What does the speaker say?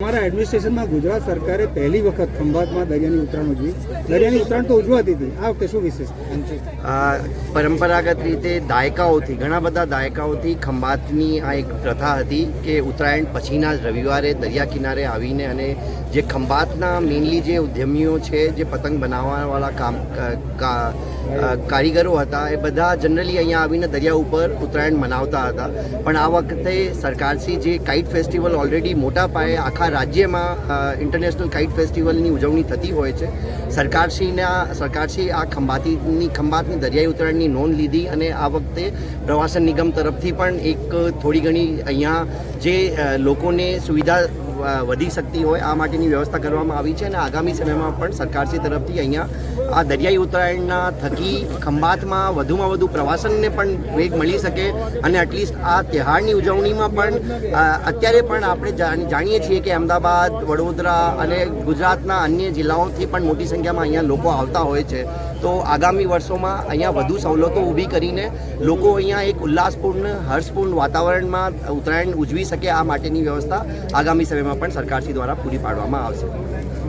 हमारा एडमिनिस्ट्रेशन में गुजरात सरकारे पहली वक्त खंभात में दरियानी उतराण उजवी दरियानी उतराण तो उजवाती थी आ वखते शुं विशेषता परंपरागत रीते दायकाओथी घणा बधा दायकाओथी खंभातनी आ एक प्रथा हती के उत्तरायण पछीना रविवारे दरिया किनारे आवीने अने जे खंभातना मेनली जे उद्यमीओ छे जे पतंग बनाववावाळा कारीगरो हता ए बधा जनरली अहींया आवीने दरिया उपर उत्तरायण मनावता हता पण आ वखते सरकारश्री जे काइट फेस्टिवल ऑलरेडी मोटा पाये आखा राज्यमां इंटरनेशनल काइट फेस्टिवलनी उजवणी थती होय छे। सरकारश्री आ खंभातनी दरियाई उतरायणनी नोंध लीधी अने आ वखते प्रवासन निगम तरफथी पण एक थोड़ी घणी अहींया जे लोकोने सुविधा वधी सकती होय आ माटेनी व्यवस्था करवामां आवी छे अने आगामी समयमां पण सरकारश्री तरफथी अहींया आ दरियाई उतरायणना थकी खंभातमां वधुमां वधु प्रवासनने पण वेग मळी शके अने एटलीस्ट आ तहेवारनी उजवणीमां पण अत्यारे पण आपणे जाणीए छीए के अमदावाद वडोदरा अने गुजरातना अन्य जिल्लाओथी पण मोटी संख्यामां अहींया लोको आवता होय छे। तो आगामी वर्षोमां अहींया वधु सवलतो ऊभी करीने लोको अहींया एक उल्लासपूर्ण हर्षपूर्ण वातावरणमां उत्तरायण उजवी शके आ माटेनी व्यवस्था आगामी समयमां पण सरकारश्री द्वारा पूरी पाडवामां आवशे।